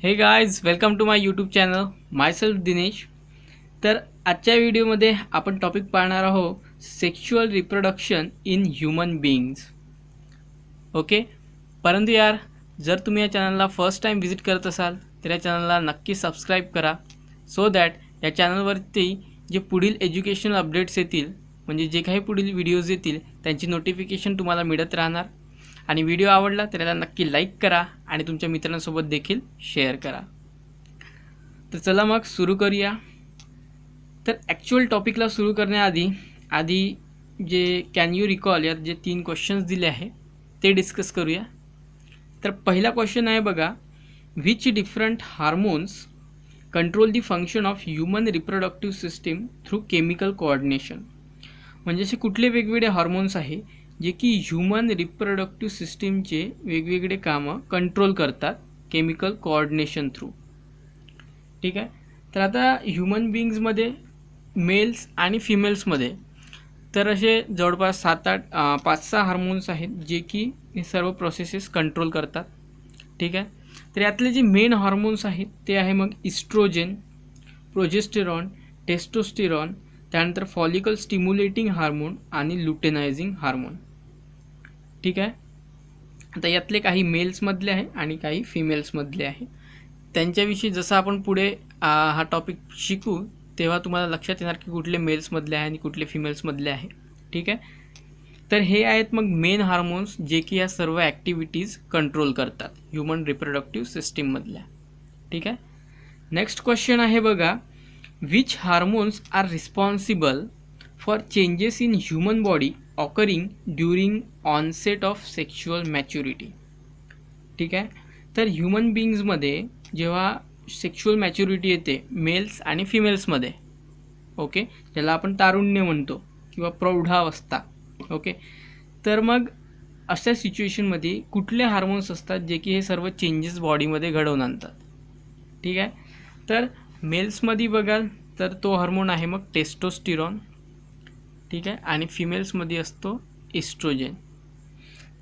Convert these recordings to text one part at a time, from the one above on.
हे guys welcome to my YouTube channel myself Dinesh. तर आजच्या व्हिडिओमध्ये आपण टॉपिक पाहणार आहोत sexual reproduction in human beings. Okay, परंतु यार जर तुम्ही या चॅनलला फर्स्ट टाइम विजिट करत असाल तर या चॅनलला नक्की सबस्क्राईब करा, सो दॅट या चॅनलवरती जे पुढील एज्युकेशनल अपडेट्स येतील, म्हणजे जे काही पुढील व्हिडिओज येतील त्यांची नोटिफिकेशन तुम्हाला मिळत राहणार. आणि व्हिडिओ आवडला तर याला नक्की लाईक करा आणि तुमच्या मित्रांसोबत देखील शेअर करा. तर चला मग सुरू करूया. तर ॲक्च्युअल टॉपिकला सुरू करण्याआधी जे कॅन यू रिकॉल यात जे 3 क्वेश्चन्स दिले आहे ते डिस्कस करूया. तर पहिला क्वेश्चन आहे बघा, which different hormones control the function of human reproductive system through chemical coordination. म्हणजे असे कुठले वेगवेगळे हार्मोन्स आहे जे की ह्यूमन रिप्रोडक्टिव्ह सिस्टीमचे वेगवेगळे कामं कंट्रोल करतात केमिकल कोऑर्डिनेशन थ्रू. ठीक आहे. तर आता ह्यूमन बीइंग्समध्ये मेल्स आणि फिमेल्समध्ये तर असे जवळपास 5-6 हार्मोन्स आहेत जे की हे सर्व प्रोसेसेस कंट्रोल करतात. ठीक आहे. तर यातले जे मेन हार्मोन्स आहेत ते आहे मग इस्ट्रोजेन, प्रोजेस्टेरॉन, टेस्टोस्टेरॉन, त्यानंतर फॉलिकल स्टिम्युलेटिंग हार्मोन आणि लुटेनायझिंग हार्मोन. ठीक आहे. आता यातले काही मेल्समधले आहे आणि काही फिमेल्समधले आहे. त्यांच्याविषयी जसं आपण पुढे हा टॉपिक शिकू तेव्हा तुम्हाला लक्षात येणार की कुठले मेल्समधले आहे आणि कुठले फिमेल्समधले आहे. ठीक आहे. तर हे आहेत मग मेन हार्मोन्स जे की या सर्व ॲक्टिव्हिटीज कंट्रोल करतात ह्यूमन रिप्रोडक्टिव्ह सिस्टीममधल्या. ठीक आहे. नेक्स्ट क्वेश्चन आहे बघा, which hormones are responsible for changes in human body occurring during onset of sexual maturity. ठीक आहे. तर ह्यूमन बीइंग्समध्ये जेव्हा सेक्शुअल मॅच्युरिटी येते मेल्स आणि फिमेल्समध्ये, ओके, ज्याला आपण तारुण्य म्हणतो किंवा प्रौढावस्था. ओके, तर मग अशा सिच्युएशनमध्ये कुठले हार्मोन्स असतात जे की हे सर्व चेंजेस बॉडीमध्ये घडवून आणतात. ठीक आहे. तर मेल्समध्ये बघाल तर तो हार्मोन आहे मग टेस्टोस्टेरॉन. ठीक आहे. आणि फिमेल्समध्ये असतो इस्ट्रोजेन.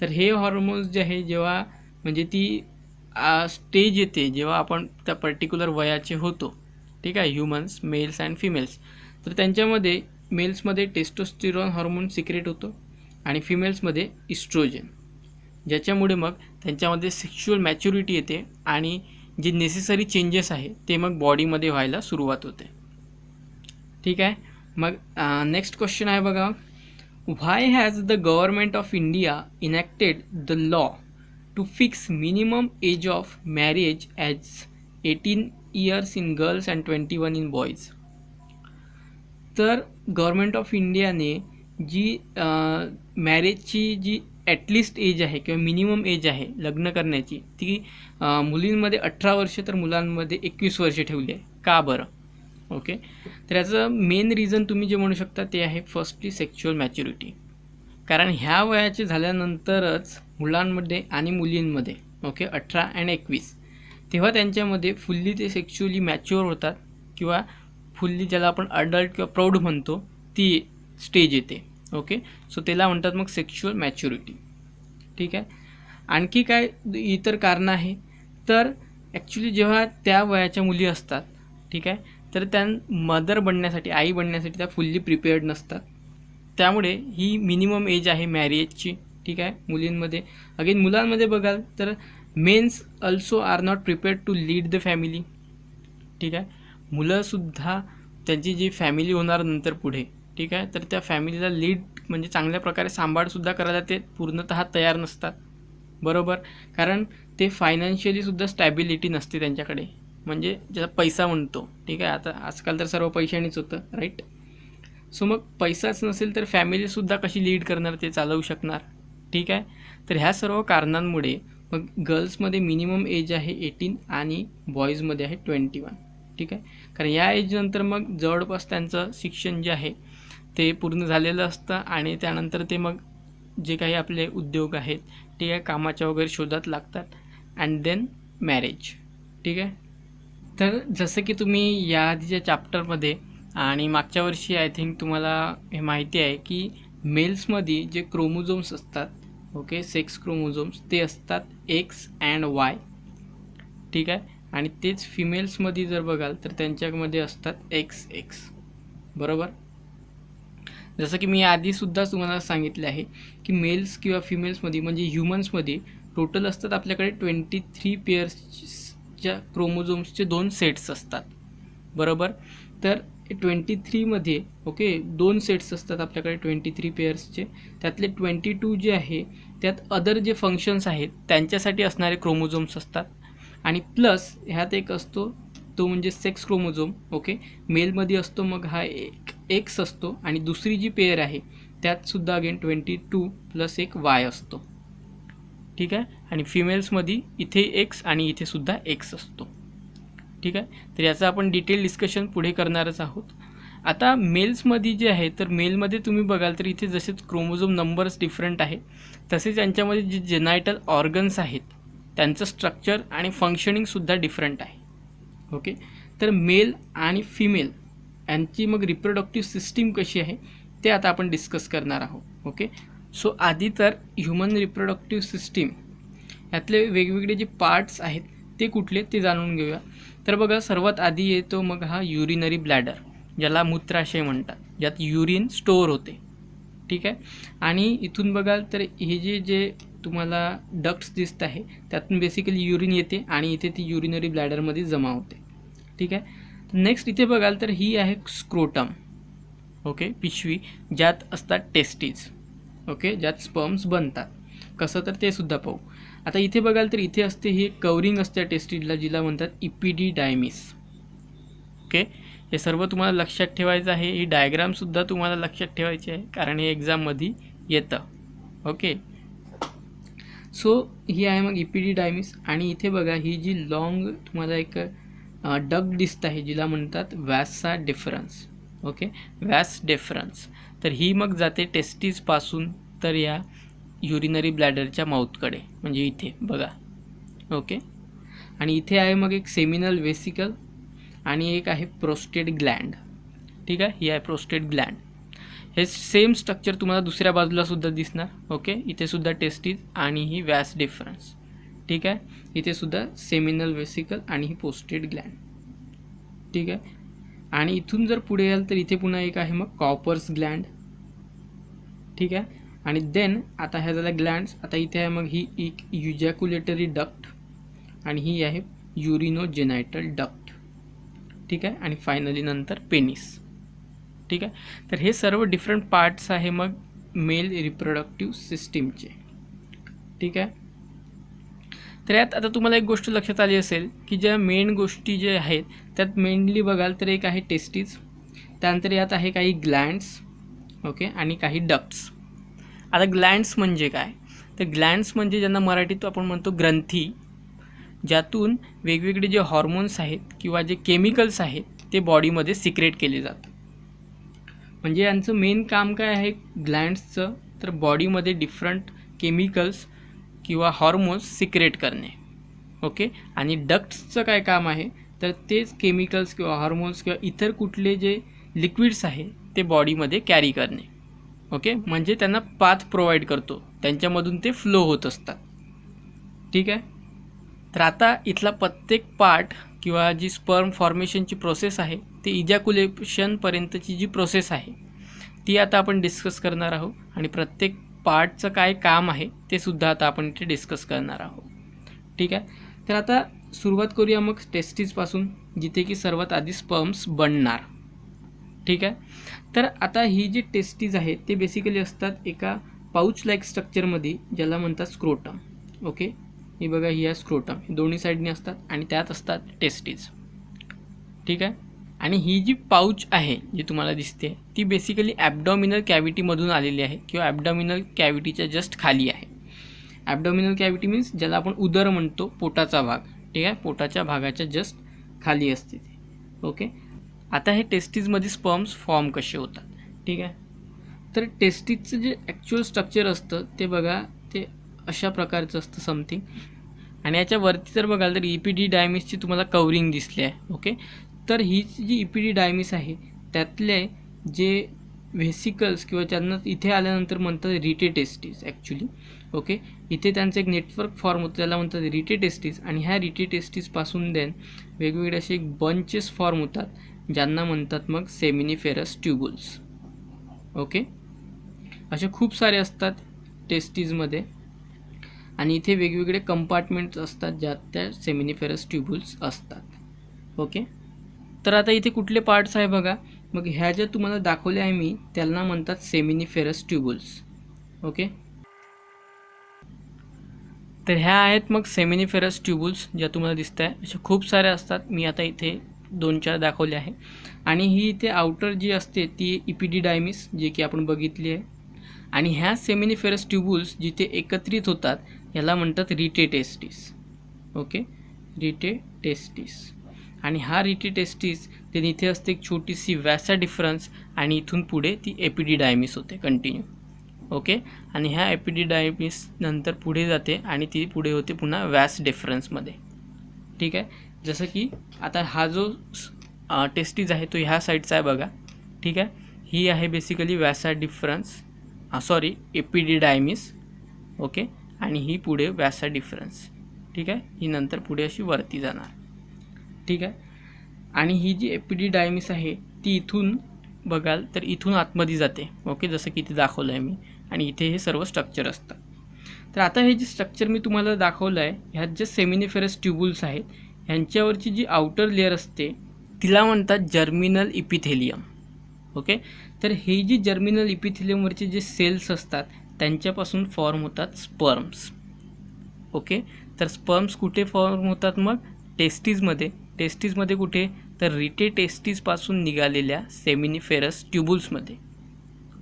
तर हे हार्मोन्स जे आहे जेव्हा म्हणजे ती स्टेज येते जेव्हा आपण त्या पर्टिक्युलर वयाचे होतो, ठीक आहे, ह्यूमन्स मेल्स अँड फिमेल्स, तर त्यांच्यामध्ये मेल्समध्ये टेस्टोस्टेरॉन हार्मोन सिक्रेट होतो आणि फिमेल्समध्ये इस्ट्रोजेन, ज्याच्यामुळे मग त्यांच्यामध्ये सेक्शुअल मॅच्युरिटी येते आणि जे नेसेसरी चेंजेस आहे ते मग बॉडीमध्ये व्हायला सुरुवात होते. ठीक आहे. मग नेक्स्ट क्वेश्चन आहे बघा, why has the government of India enacted the law to fix minimum age of marriage as 18 years in girls and 21 in boys. तर गव्हर्नमेंट ऑफ इंडियाने जी मॅरेजची जी ॲटलिस्ट एज आहे किंवा मिनिमम एज आहे लग्न करण्याची ती मुलींमध्ये 18 वर्ष तर मुलांमध्ये 21 वर्ष ठेवली आहे. का बरं? ओके, तर याचं मेन रिझन तुम्ही जे म्हणू शकता ते आहे फर्स्टली सेक्शुअल मॅच्युरिटी. कारण ह्या वयाचे झाल्यानंतरच मुलांमध्ये आणि मुलींमध्ये, ओके, 18 आणि 21, तेव्हा त्यांच्यामध्ये फुल्ली ते सेक्शुअली मॅच्युअर होतात किंवा फुल्ली ज्याला आपण अडल्ट किंवा प्रौढ म्हणतो ती स्टेज येते. ओके, सो त्याला म्हणतात मग सेक्शुअल मॅच्युरिटी. ठीक आहे. आणखी काय इतर कारणं आहे तर ॲक्च्युली जेव्हा त्या वयाच्या मुली असतात, ठीक आहे, तर त्या मदर बनण्यासाठी, आई बनण्यासाठी त्या फुल्ली प्रिपेअर्ड नसतात. त्यामुळे ही मिनिमम एज आहे मॅरेजची. ठीक आहे, मुलींमध्ये. अगेन मुलांमध्ये बघाल तर mens also are not prepared to lead the family. ठीक आहे, मुलंसुद्धा त्यांची जी फॅमिली होणार नंतर पुढे, ठीक आहे, तर त्या फॅमिलीला लीड म्हणजे चांगल्या प्रकारे सांभाळसुद्धा करायला ते पूर्णतः तयार नसतात. बरोबर, कारण ते फायनान्शियलीसुद्धा स्टॅबिलिटी नसते त्यांच्याकडे, म्हणजे ज्याला पैसा म्हणतो. ठीक आहे, आता आजकाल तर सर्व पैशानेच होतं, राईट. सो मग पैसाच नसेल तर फॅमिलीसुद्धा कशी लीड करणार, ते चालवू शकणार. ठीक आहे. तर ह्या सर्व कारणांमुळे मग गर्ल्समध्ये मिनिमम एज आहे 18 आणि बॉईजमध्ये आहे 21. ठीक आहे, कारण या एजनंतर मग जवळपास त्यांचं शिक्षण जे आहे ते पूर्ण झालेलं असतं आणि त्यानंतर ते मग जे काही आपले उद्योग आहेत, ठीक आहे, कामाच्या वगैरे शोधात लागतात अँड देन मॅरेज. ठीक आहे. तर जसं की तुम्ही या आधीच्या चॅप्टरमध्ये आणि मागच्या वर्षी आय थिंक तुम्हाला हे माहिती आहे की मेल्समध्ये जे क्रोमोझोम्स असतात, ओके, सेक्स क्रोमोझोम्स, ते असतात एक्स अँड वाय. ठीक आहे. आणि तेच फिमेल्समध्ये जर बघाल तर त्यांच्यामध्ये असतात XX, बरोबर. जसं की मी आधीसुद्धा तुम्हाला सांगितले आहे की मेल्स किंवा फिमेल्समध्ये म्हणजे ह्युमन्समध्ये टोटल असतात आपल्याकडे 23 पेअर्सच्या क्रोमोझोम्सचे 2 सेट्स असतात, बरोबर. तर 23मध्ये ओके 2 सेट्स असतात आपल्याकडे 23 पेअर्सचे. त्यातले 22 जे आहे त्यात अदर जे फंक्शन्स आहेत त्यांच्यासाठी असणारे क्रोमोझोम्स असतात. आणि प्लस ह्यात एक असतो तो म्हणजे सेक्स क्रोमोझोम. ओके, मेलमध्ये असतो मग हा एक एक्स असतो आणि दुसरी जी पेअर आहे त्यातसुद्धा अगेन 22 प्लस एक वाय असतो. ठीक आहे. आणि फिमेल्समध्ये इथे एक्स आणि इथे सुद्धा एक्स असतो. ठीक आहे. तर याचं आपण डिटेल डिस्कशन पुढे करणारच आहोत. आता मेल्समध्ये जे आहे तर मेलमध्ये तुम्ही बघाल तर इथे जसेच क्रोमोझोम नंबर्स डिफरंट आहे तसेच यांच्यामध्ये जे जेनायटल ऑर्गन्स आहेत त्यांचं स्ट्रक्चर आणि फंक्शनिंगसुद्धा डिफरंट आहे. ओके, तर मेल आणि फिमेल यांची मग रिप्रोडक्टिव्ह सिस्टीम कशी आहे ते आता आपण डिस्कस करणार आहोत. ओके, सो आधी तर ह्युमन रिप्रोडक्टिव्ह सिस्टीम यातले वेगवेगळे जे पार्ट्स आहेत ते कुठले ते जाणून घेऊया. तर बघा, सर्वात आधी येतो मग हा युरिनरी ब्लॅडर, ज्याला मूत्राशय म्हणतात, ज्यात युरिन स्टोअर होते. ठीक आहे. आणि इथून बघाल तर हे जे तुम्हाला डक्ट्स दिसत आहे त्यातून बेसिकली युरिन येते आणि इथे ती युरिनरी ब्लॅडरमध्ये जमा होते. ठीक आहे. नेक्स्ट इथे बघाल तर ही आहे स्क्रोटम. ओके, पिशवी, ज्यात असतात टेस्टीज. ओके, ज्यात स्पर्म्स बनतात. कसं तर ते सुद्धा पाहू. आता इथे बघाल तर इथे असते ही कवरिंग असते टेस्टीजला, जिला म्हणतात इपिडिडायमिस. ओके, हे सर्व तुम्हाला लक्षात ठेवायचं आहे. ही डायग्रामसुद्धा तुम्हाला लक्षात ठेवायची आहे कारण हे एक्झाममध्ये येतं. ओके, सो ही आहे मग इपिडिडायमिस. आणि इथे बघा ही जी लॉंग तुम्हाला एक डग दिसत आहे जिला म्हणतात vasa deferens. Okay, vas deferens. तर ही मग जाते टेस्टीजपासून तर या युरिनरी ब्लॅडरच्या माउथकडे, म्हणजे इथे बघा. ओके, आणि इथे आहे मग एक सेमिनल वेसिकल आणि एक आहे प्रोस्टेट ग्लँड. ठीक आहे, ही आहे प्रोस्टेट ग्लँड. हे सेम स्ट्रक्चर तुम्हाला दुसऱ्या बाजूला सुद्धा दिसणार. ओके, इथे सुद्धा टेस्टीज आणि ही व्हॅस डिफरन्स. ठीक आहे, इथे सुद्धा सेमिनल वेसिकल आणि ही प्रोस्टेट ग्लँड. ठीक आहे. आणि इथून जर पुढे याल तर इथे पुन्हा एक आहे मग कॉपर्स ग्लँड. ठीक आहे. आणि देन आता ह्या झाल्या ग्लँड्स. आता इथे आहे मग ही एक युजॅक्युलेटरी डक्ट आणि ही आहे युरिनोजेनायटल डक्ट. ठीक आहे. आणि फायनली नंतर पेनिस. ठीक आहे. तर हे सर्व डिफरंट पार्ट्स आहे मग मेल रिप्रोडक्टिव्ह सिस्टीमचे. ठीक आहे. तर यात आता तुम्हाला एक गोष्ट लक्षात आली असेल की ज्या मेन गोष्टी जे आहेत त्यात मेनली बघाल तर एक आहे टेस्टीज, त्यानंतर यात आहे काही ग्लँड्स. ओके, आणि काही डक्ट्स. आता ग्लँड्स म्हणजे काय, तर ग्लँड्स म्हणजे ज्यांना मराठीत आपण म्हणतो ग्रंथी, ज्यातून वेगवेगळे जे हॉर्मोन्स आहेत किंवा जे केमिकल्स आहेत ते बॉडीमध्ये सिक्रेट केले जातात. म्हणजे यांचं मेन काम काय आहे ग्लँड्सचं, तर बॉडीमध्ये डिफरंट केमिकल्स किंवा हॉर्मोन्स सिक्रेट करणे. ओके, आणि डक्ट्सचं काय काम आहे तर तेच केमिकल्स किंवा हॉर्मोन्स किंवा इतर कुठले जे लिक्विड्स आहे ते बॉडीमध्ये कॅरी करणे. ओके, म्हणजे त्यांना पाथ प्रोव्हाइड करतो, त्यांच्यामधून ते फ्लो होत असतात. ठीक आहे. तर आता इथला प्रत्येक पार्ट किंवा जी स्पर्म फॉर्मेशनची प्रोसेस आहे ते इजॅक्युलेशनपर्यंतची जी प्रोसेस आहे ती आता आपण डिस्कस करणार आहोत. आणि प्रत्येक पार्टचं काय काम आहे ते सुद्धा आता आपण इथे डिस्कस करणार आहोत. ठीक आहे. तर आता सुरुवात करूया मग टेस्टीजपासून, जिथे की सर्वात आधी स्पर्म्स बनणार. ठीक आहे. तर आता ही जी टेस्टीज आहेत ते बेसिकली असतात एका पाऊच लाईक स्ट्रक्चरमध्ये, ज्याला म्हणतात स्क्रोटम. ओके, ही बघा ही आहे स्क्रोटम, दोन्ही साईडने असतात आणि त्यात असतात टेस्टीज. ठीक आहे. आणि ही जी पाऊच आहे जी तुम्हाला दिसते ती बेसिकली ॲबडॉमिनल कॅव्हिटीमधून आलेली आहे किंवा ॲबडॉमिनल कॅव्हिटीच्या जस्ट खाली आहे. ॲबडॉमिनल कॅव्हिटी मीन्स ज्याला आपण उदर म्हणतो, पोटाचा भाग. ठीक आहे, पोटाच्या भागाच्या जस्ट खाली असते ते. ओके, आता हे टेस्टीजमध्ये स्पर्म्स फॉर्म कसे होतात. ठीक आहे. तर टेस्टीजचं जे ॲक्च्युअल स्ट्रक्चर असतं ते बघा, ते अशा प्रकारचं असतं समथिंग. आणि याच्यावरती जर बघाल तर इपिडिडायमिसची तुम्हाला कवरिंग दिसली आहे. ओके, तर ही जी इपिडिडायमिस आहे त्यातले जे व्हेसिकल्स किंवा त्यांना इथे आल्यानंतर म्हणतात रिटे टेस्टीज ॲक्च्युली. ओके, इथे त्यांचं एक नेटवर्क फॉर्म होतं, त्याला म्हणतात रिटे टेस्टीज. आणि ह्या रिटे टेस्टीजपासून देन वेगवेगळे असे एक बंचेस फॉर्म होतात ज्यांना म्हणतात मग सेमिनिफेरस ट्यूबुल्स. ओके, असे खूप सारे असतात टेस्टीजमध्ये आणि इथे वेगवेगळे कंपार्टमेंट्स असतात ज्यात त्या सेमिनिफेरस ट्यूबुल्स असतात. ओके, तर आता इथे कुठले पार्ट्स आहे बघा. मग ह्या ज्या तुम्हाला दाखवल्या आहे मी त्यांना म्हणतात सेमिनिफेरस ट्यूबुल्स. ओके, तर ह्या आहेत मग सेमिनिफेरस ट्यूबुल्स ज्या तुम्हाला दिसत आहे. अशा खूप साऱ्या असतात, मी आता इथे 2-4 दाखवले आहे. आणि ही इथे आउटर जी असते ती इपिडिडायमिस जे की आपण बघितली आहे. आणि ह्या सेमिनिफेरस ट्यूबुल्स जिथे एकत्रित होतात याला म्हणतात rete testis. Okay, rete testis. आणि हा रिटे टेस्टीस ते इथे असते एक छोटीशी वॅसा डिफरन्स आणि इथून पुढे ती एपिडिडायमिस होते कंटिन्यू. ओके, आणि ह्या एपिडिडायमिस नंतर पुढे जाते आणि ती पुढे होते पुन्हा वॅस डिफरन्समध्ये. ठीक आहे, जसं की आता हा जो टेस्टीज आहे तो ह्या साईडचा आहे बघा. ठीक आहे, ही आहे बेसिकली वॅसा डिफरन्स, सॉरी एपिडिडायमिस. ओके, आणि ही पुढे वॅसा डिफरन्स. ठीक आहे, ही नंतर पुढे अशी वरती जाणार. ठीक आहे, आणि ही जी एपिडिडायमिस आहे ती इथून बघाल तर इथून आतमध्ये जाते. ओके, जसं की इथे दाखवलं आहे मी, आणि इथे हे सर्व स्ट्रक्चर असतात. तर आता हे जे स्ट्रक्चर मी तुम्हाला दाखवलं आहे ह्यात जे सेमिनिफेरस ट्यूबुल्स आहेत ह्यांच्यावरची जी आउटर लेअर असते तिला म्हणतात जर्मिनल इपिथेलियम. ओके, तर हे जी जर्मिनल इपिथेलियमवरचे जे सेल्स असतात त्यांच्यापासून फॉर्म होतात स्पर्म्स. ओके, तर स्पर्म्स कुठे फॉर्म होतात मग टेस्टीजमध्ये. टेस्टीजमध्ये कुठे तर रिटे टेस्टीजपासून निघालेल्या सेमिनिफेरस ट्यूबुल्समध्ये.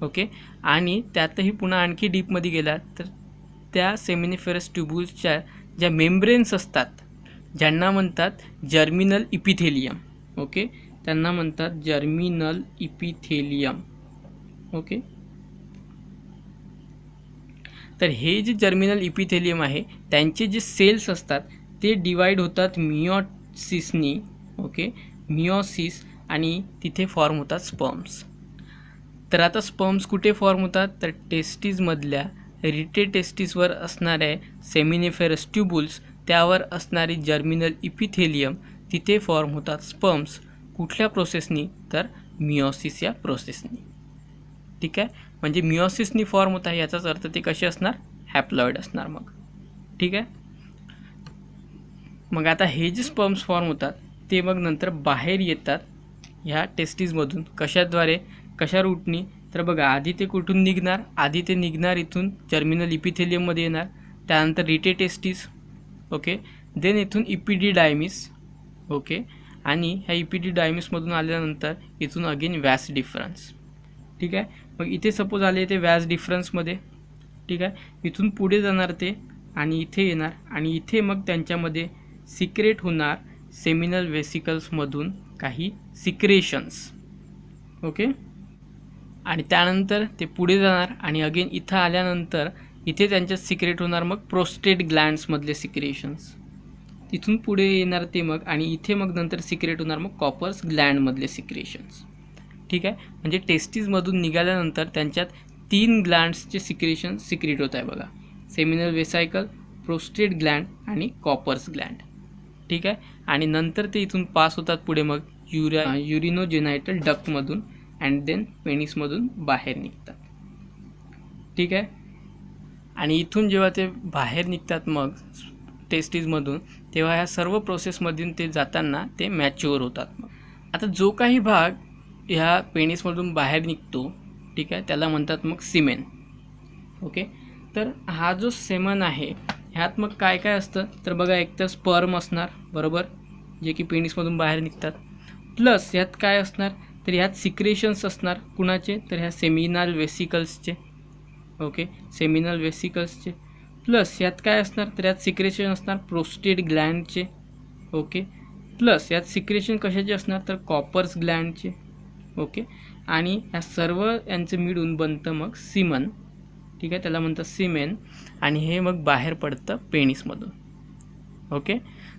ओके, आणि त्यातही पुन्हा आणखी डीपमध्ये गेला तर त्या सेमिनिफेरस ट्यूबुल्सच्या ज्या मेम्ब्रेन्स असतात ज्यांना म्हणतात जर्मिनल इपिथेलियम. ओके, त्यांना म्हणतात जर्मिनल इपिथेलियम. ओके, तर हे जे जर्मिनल इपिथेलियम आहे त्यांचे जे सेल्स असतात ते डिवाईड होतात मिओसिसनी. ओके, मिओसिस, आणि तिथे फॉर्म होतात स्पर्म्स. तर आता स्पर्म्स कुठे फॉर्म होतात तर टेस्टीजमधल्या रिटे टेस्टीजवर असणारे सेमिनिफेरस ट्यूबुल्स त्यावर असणारी जर्मिनल इपिथेलियम तिथे फॉर्म होतात स्पर्म्स. कुठल्या प्रोसेसनी तर मिओसिस या प्रोसेसनी. ठीक आहे, म्हणजे मिओसिसनी फॉर्म होत आहे याचाच अर्थ ते कसे असणार हॅप्लॉइड असणार मग. ठीक आहे, मग आता हे जे स्पर्म्स फॉर्म होतात ते मग नंतर बाहेर येतात ह्या टेस्टीजमधून. कशाद्वारे, कशा रूटनी तर बघा आधी ते कुठून निघणार, आधी ते निघणार इथून जर्मिनल इपिथेलियममध्ये येणार, त्यानंतर रिटे टेस्टीज. ओके, देन इथून इपिडिडायमिस. ओके, आणि ह्या इपिडिडायमिसमधून आल्यानंतर इथून अगेन वॅस डिफरन्स. ठीक आहे, मग इथे सपोज आले ते वॅस डिफरन्समध्ये. ठीक आहे, इथून पुढे जाणार ते आणि इथे येणार आणि इथे मग त्यांच्यामध्ये सिक्रेट होणार सेमिनल वेसिकल्समधून काही सिक्रेशन्स. ओके, आणि त्यानंतर ते पुढे जाणार आणि अगेन इथं आल्यानंतर इथे त्यांच्यात सिक्रेट होणार मग प्रोस्टेट ग्लँड्समधले सिक्रेशन्स. तिथून पुढे येणार ते मग आणि इथे मग नंतर सिक्रेट होणार मग कॉपर्स ग्लँडमधले सिक्रेशन्स. ठीक आहे, म्हणजे टेस्टीजमधून निघाल्यानंतर त्यांच्यात 3 ग्लँड्सचे सिक्रेशन सिक्रेट होत आहे बघा. सेमिनल वेसायकल, प्रोस्टेट ग्लँड आणि कॉपर्स ग्लँड. ठीक आहे, आणि नंतर ते इथून पास होतात पुढे मग युरिनोजेनायटल डक्टमधून अँड देन पेनिसमधून बाहेर निघतात. ठीक आहे, आणि इथून जेव्हा ते बाहेर निघतात मग टेस्टीजमधून तेव्हा ह्या सर्व प्रोसेसमधून ते जाताना ते मॅच्युअर होतात. मग आता जो काही भाग ह्या पेनिसमधून बाहेर निघतो ठीक आहे त्याला म्हणतात मग सिमेन. ओके, तर हा जो सेमन आहे ह्यात मग काय काय असतं तर बघा एक तर स्पर्म असणार बरोबर जे की पेनिसमधून बाहेर निघतात, प्लस ह्यात काय असणार तर ह्यात सिक्रेशन्स असणार कुणाचे तर ह्या सेमिनल वेसिकल्सचे. ओके, सेमिनल वेसिकल्सचे, प्लस यात काय असणार तर यात सिक्रेशन असणार प्रोस्टेट ग्लँडचे. ओके, प्लस यात सिक्रेशन कशाचे असणार तर कॉपर्स ग्लँडचे. ओके, आणि ह्या सर्व यांचं मिळून बनतं मग सिमन. ठीक आहे, त्याला म्हणतात सिमेन, आणि हे मग बाहेर पडतं पेनिसमधून. ओके,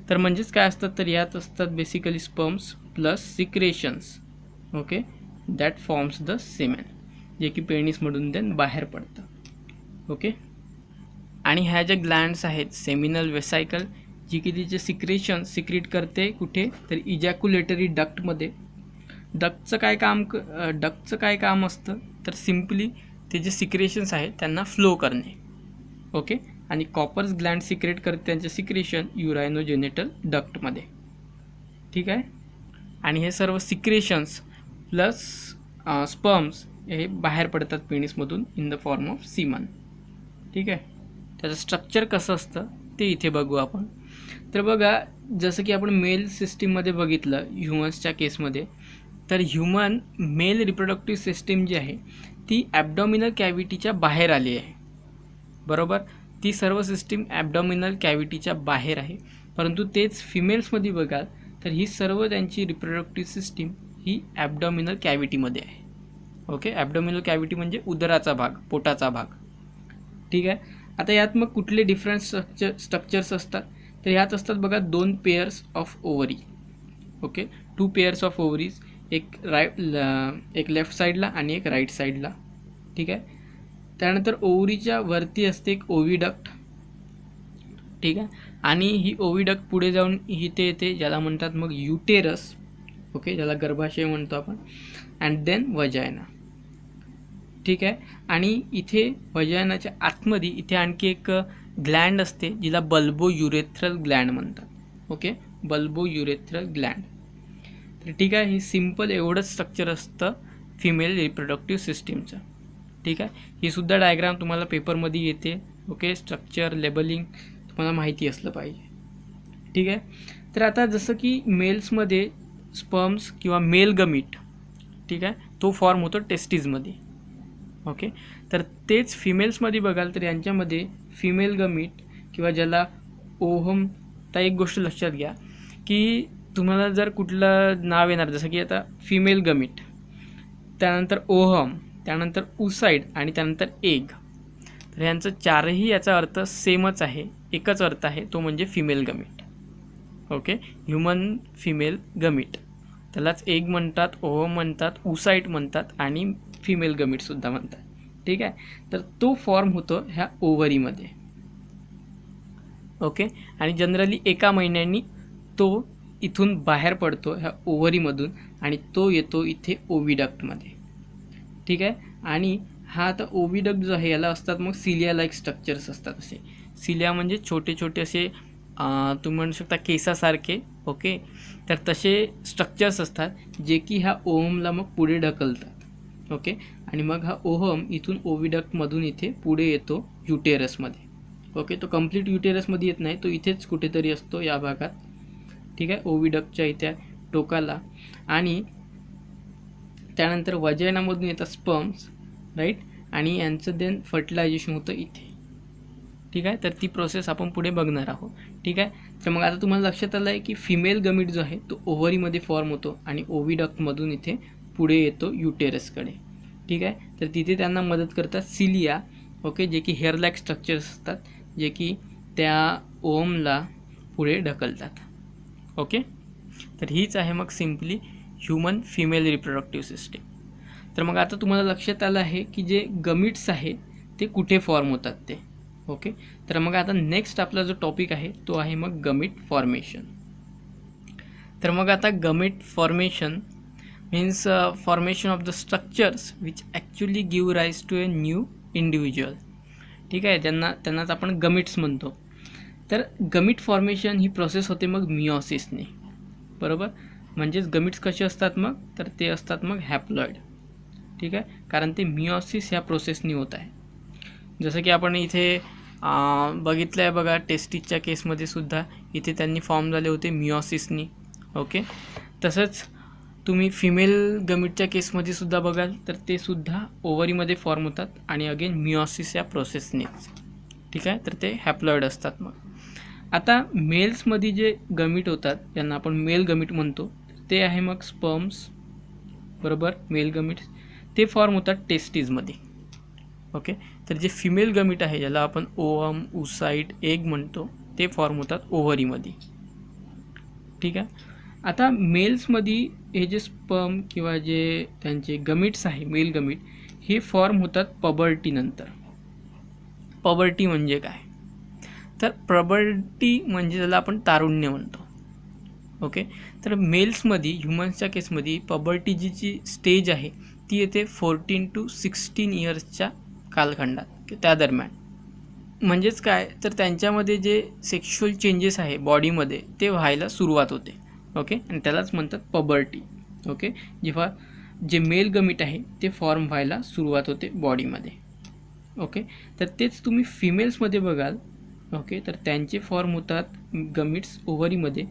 तर म्हणजेच काय असतात तर यात असतात basically sperms plus secretions. Okay, that forms the semen जे की पेनिसमधून देन बाहेर पडतं. ओके, आणि ह्या ज्या ग्लँड्स आहेत सेमिनल वेसायकल, जी की तिचे सिक्रेशन सिक्रेट करते कुठे, तर इजॅक्युलेटरी डक्टमध्ये. डक्टचं काय काम असतं, तर सिम्पली ते जे सिक्रेशन्स आहेत त्यांना फ्लो करणे. ओके. आणि कॉपर्स ग्लँड सिक्रेट करते त्यांचे सिक्रेशन युरायनोजेनिटल डक्टमध्ये. ठीक आहे. आणि हे सर्व सिक्रेशन्स प्लस स्पर्म्स हे बाहेर पडतात पेनिसमधून इन द फॉर्म ऑफ सीमन. ठीक आहे. त्याचं स्ट्रक्चर कसं असतं ते इथे बघू आपण. तर बघा, जसं की आपण मेल सिस्टीममध्ये बघितलं ह्युमन्सच्या केसमध्ये, तर ह्युमन मेल रिप्रोडक्टिव्ह सिस्टीम जी आहे ती ॲबडॉमिनल कॅव्हिटीच्या बाहेर आली आहे. बरोबर. ती सर्व सिस्टीम ॲबडॉमिनल कॅव्हिटीच्या बाहेर आहे. परंतु तेच फिमेल्समध्ये बघाल तर ही सर्व त्यांची रिप्रोडक्टिव्ह सिस्टीम ही ॲबडॉमिनल कॅव्हिटीमध्ये आहे. ओके. ॲबडॉमिनल कॅव्हिटी म्हणजे उदराचा भाग, पोटाचा भाग. ठीक आहे. आता यात मग कुठले डिफरंट स्ट्रक्चर्स असतात, तर यात असतात बघा 2 pairs of ovary. Okay. 2 pairs of ovaries, एक लेफ्ट साईडला आणि एक राईट साईडला. ठीक आहे. त्यानंतर ओव्हरीच्या वरती असते एक ओव्हिडक्ट. ठीक आहे. आणि ही ओव्हिडक्ट पुढे जाऊन इथे येते, ज्याला म्हणतात मग युटेरस. ओके. ज्याला गर्भाशय म्हणतो आपण. And then vagina. ठीक आहे. आणि इथे वजायनाच्या आतमध्ये इथे आणखी एक ग्लँड असते जिला बल्बो युरेथ्रल ग्लँड म्हणतात. ओके. Bulbo urethral Gland. तर ठीक आहे. ही सिम्पल एवढंच स्ट्रक्चर असतं फिमेल रिप्रोडक्टिव्ह सिस्टीमचं. ठीक आहे. ही सुद्धा डायग्राम तुम्हाला पेपरमध्ये येते. ओके. स्ट्रक्चर लेबलिंग तुम्हाला माहिती असलं पाहिजे. ठीक आहे. तर आता जसं की मेल्समध्ये स्पर्म्स किंवा मेल गमीट, ठीक आहे, तो फॉर्म होतो टेस्टीजमध्ये. ओके. तर तेच फिमेल्समध्ये बघाल तर यांच्यामध्ये फिमेल गमीट किंवा ज्याला ओहम. तर एक गोष्ट लक्षात घ्या की तुम्हाला जर कुठलं नाव येणार, जसं की आता फिमेल गमीट, त्यानंतर ओहम, त्यानंतर उसाईड आणि त्यानंतर एग, तर यांचं चारही याचा अर्थ सेमच आहे, एकच अर्थ आहे, तो म्हणजे female gamete. Okay. Human female gamete, त्यालाच एग म्हणतात, ओहम म्हणतात, उसाईट म्हणतात आणि फिमेल गमीटसुद्धा म्हणतात. ठीक आहे. तर तो फॉर्म होतो ह्या ओव्हरीमध्ये. ओके. आणि जनरली एका महिन्यानी तो इथून बाहेर पडतो ह्या ओव्हरीमधून आणि तो येतो इथे ओव्हिडक्टमध्ये. ठीक आहे. आणि हा आता ओव्हिडक्ट जो आहे याला असतात मग सिलिया लाईक स्ट्रक्चर्स असतात. असे सिलिया म्हणजे छोटे छोटे असे तुम्ही म्हणू शकता केसासारखे. ओके. तर तसे स्ट्रक्चर्स असतात जे की ह्या ओहमला मग पुढे ढकलतात. ओके. आणि मग हा ओहम इथून ओव्हिडक्टमधून इथे पुढे येतो युटेरसमध्ये. ओके. तो कम्प्लीट युटेरसमध्ये येत नाही, तो इथेच कुठेतरी असतो या भागात. ठीक आहे. ओव्हिडक्टच्या इथे टोकाला. आणि त्यानंतर वजायनामधून येतात स्पर्म्स, राईट, आणि यांचं देन फर्टिलायझेशन होतं इथे. ठीक आहे. तर ती प्रोसेस आपण पुढे बघणार आहोत. ठीक आहे. तर मग आता तुम्हाला लक्षात आलं आहे की फिमेल गमीट जो आहे तो ओव्हरीमध्ये फॉर्म होतो आणि ओव्हिडक्टमधून इथे पुढे येतो युटेरसकडे. ठीक आहे. तर तिथे त्यांना मदत करतात सिलिया. ओके. जे की हेअर लाईक स्ट्रक्चर्स असतात जे की त्या ओहमला पुढे ढकलतात. ओके. तर हीच आहे मग simply human female reproductive system. तर मग आता तुम्हाला लक्षात आलं आहे की जे गमीट्स आहे ते कुठे फॉर्म होतात ते. ओके. तर मग आता नेक्स्ट आपला जो टॉपिक आहे तो आहे मग गमीट फॉर्मेशन. तर मग आता gamete formation means formation of the structures which actually give rise to a new individual. ठीक आहे. त्यांनाच आपण गमीट्स म्हणतो. तर गमीट फॉर्मेशन ही प्रोसेस होते मग मिओसिसने. बरोबर. म्हणजेच गमीट्स कसे असतात मग, तर ते असतात मग हॅप्लॉइड. ठीक आहे. कारण ते मिओसिस ह्या प्रोसेसनी होत आहे. जसं की आपण इथे बघितलं आहे बघा, टेस्टिसच्या केसमध्ये सुद्धा इथे त्यांनी फॉर्म झाले होते मिओसिसनी. ओके. तसंच तुम्ही फिमेल गमीटच्या केसमध्ये सुद्धा बघाल तर ते सुद्धा ओव्हरीमध्ये फॉर्म होतात आणि अगेन मिओसिस या प्रोसेसनेच. ठीक आहे. तर ते हॅप्लॉइड असतात. मग आता मेल्समध्ये जे गमीट होतात ज्यांना आपण मेल गमीट म्हणतो ते आहे मग स्पर्म्स. बरोबर. मेल गमीट्स ते फॉर्म होतात टेस्टीजमध्ये. ओके. तर जे फिमेल गमीट आहे ज्याला आपण ओवम, उसाईट, एग म्हणतो ते फॉर्म होतात ओव्हरीमध्ये. ठीक आहे. आता मेल्समध्ये हे जे स्पर्म किंवा जे त्यांचे गमीट्स आहे मेल गमीट हे फॉर्म होतात पबर्टीनंतर. पबर्टी म्हणजे काय, तर प्रबर्टी म्हणजे त्याला आपण तारुण्य म्हणतो. ओके, तर मेल्समध्ये ह्युमन्सच्या केसमध्ये पबर्टीची जी स्टेज आहे ती येते 14 to 16 इयर्सच्या कालखंडात त्या दरम्यान. म्हणजेच काय, तर त्यांच्यामध्ये जे सेक्शुअल चेंजेस आहे बॉडीमध्ये ते व्हायला सुरुवात होते. ओके, आणि त्यालाच म्हणतात पबर्टी. ओके, जेव्हा जे मेल गमीट आहे ते फॉर्म व्हायला सुरुवात होते बॉडीमध्ये. ओके, तर तेच तुम्ही फिमेल्समध्ये बघाल. ओके, तर त्यांचे फॉर्म होतात गमिट्स ओव्हरीमध्ये,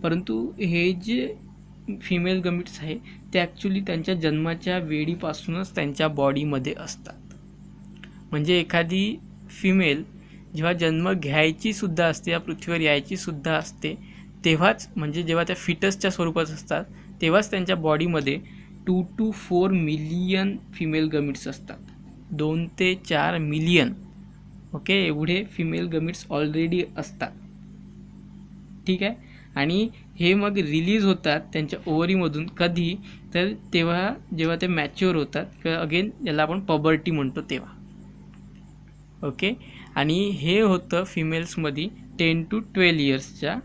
परंतु हे जे फिमेल गमिट्स आहे ते ॲक्च्युली त्यांच्या जन्माच्या वेळीपासूनच त्यांच्या बॉडीमध्ये असतात. म्हणजे एखादी फिमेल जेव्हा जन्म घ्यायची सुद्धा असते, या पृथ्वीवर यायची सुद्धा असते, तेव्हाच म्हणजे जेव्हा त्या फिटसच्या स्वरूपात असतात तेव्हाच त्यांच्या बॉडीमध्ये 2 to 4 मिलियन फिमेल गमिट्स असतात. 2 ते 4 मिलियन. ओके, एवढे फिमेल गमिट्स ऑलरेडी असतात. ठीक आहे, आणि हे मग रिलीज होतात त्यांच्या ओव्हरीमधून कधी, तर तेव्हा जेव्हा ते मॅच्युअर होतात किंवा अगेन ज्याला आपण पबर्टी म्हणतो तेव्हा. ओके, आणि हे होतं फिमेल्समध्ये 10 to 12 इयर्सच्या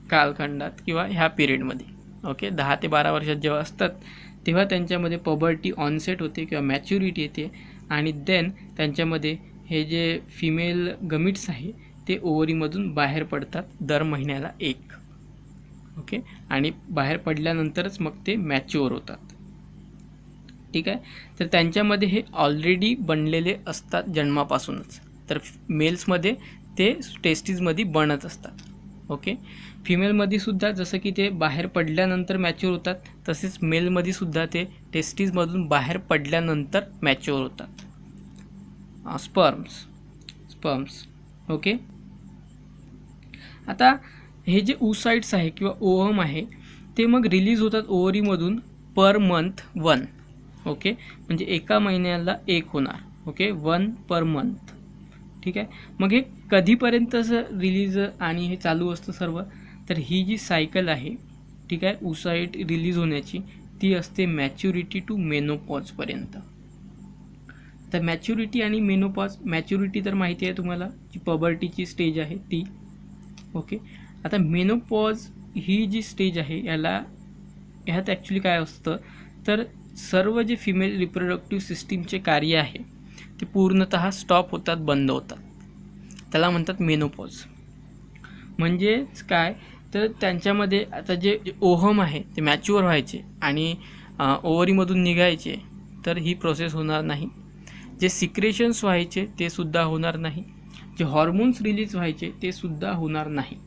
कालखंडात किंवा ह्या पिरियडमध्ये. ओके, 10 ते 12 वर्षात जेव्हा असतात तेव्हा त्यांच्यामध्ये पबर्टी ऑनसेट होते किंवा मॅच्युरिटी येते, आणि देन त्यांच्यामध्ये हे जे फिमेल गमिट्स आहे ते ओव्हरीमधून बाहेर पडतात दर महिन्याला एक. ओके, आणि बाहेर पडल्यानंतरच मग ते मॅच्युअर होतात. ठीक आहे, तर त्यांच्यामध्ये हे ऑलरेडी बनलेले असतात जन्मापासूनच. तर मेल्समध्ये ते टेस्टीजमध्ये बनत असतात. ओके, फिमेलमध्ये सुद्धा जसं की ते बाहेर पडल्यानंतर मॅच्युअर होतात, तसेच मेलमध्ये सुद्धा ते टेस्टीजमधून बाहेर पडल्यानंतर मॅच्युअर होतात. स्पर्म्स. ओके, आता हे जे oocytes आहे किंवा ओव्हम आहे ते मग रिलीज होतात ओव्हरीमधून पर मंथ 1. ओके, म्हणजे एका महिन्याला एक होणार. Okay, 1 per month. ठीक आहे, मग हे कधीपर्यंत रिलीज आणि हे चालू असतं सर्व, तर ही जी सायकल आहे, ठीक आहे, oocyte रिलीज होण्याची, ती असते मॅच्युरिटी टू मेनोपॉजपर्यंत. तर मॅच्युरिटी आणि मेनोपॉज, मॅच्युरिटी तर माहिती आहे तुम्हाला, जी पबर्टीची स्टेज आहे ती. ओके, आता मेनोपॉज ही जी स्टेज आहे ह्यात ॲक्च्युली काय असतं, तर सर्व जे फिमेल रिप्रोडक्टिव्ह सिस्टीमचे कार्य आहे ते पूर्णतः स्टॉप होतात, बंद होतात. त्याला म्हणतात मेनोपॉज. म्हणजेच काय, तर त्यांच्यामध्ये आता जे ओव्हम आहे ते मॅच्युअर व्हायचे आणि ओव्हरीमधून निघायचे, तर ही प्रोसेस होणार नाही. जे सिक्रेशन्स व्हायचे ते सुद्धा होणार नाही. जे हॉर्मोन्स रिलीज व्हायचे ते सुद्धा होणार नाही.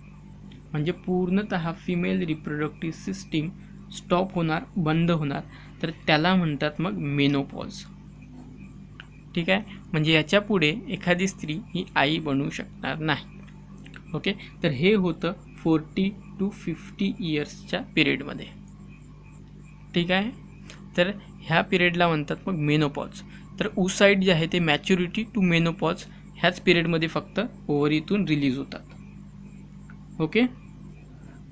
म्हणजे पूर्णतः फिमेल रिप्रोडक्टिव्ह सिस्टीम स्टॉप होणार, बंद होणार. तर त्याला म्हणतात मग मेनोपॉज. ठीक आहे, म्हणजे याच्या पुढे एखादी स्त्री ही आई बनू शकणार नाही. ओके, तर हे होतं 40 to 50 इयर्सच्या पिरियडमध्ये. ठीक आहे, तर ह्या पिरियडला म्हणतात मग मेनोपॉज. तर oocyte जे आहे ते मॅच्युरिटी टू मेनोपॉज ह्याच पिरियडमध्ये फक्त ओव्हरीतून रिलीज होतात. ओके,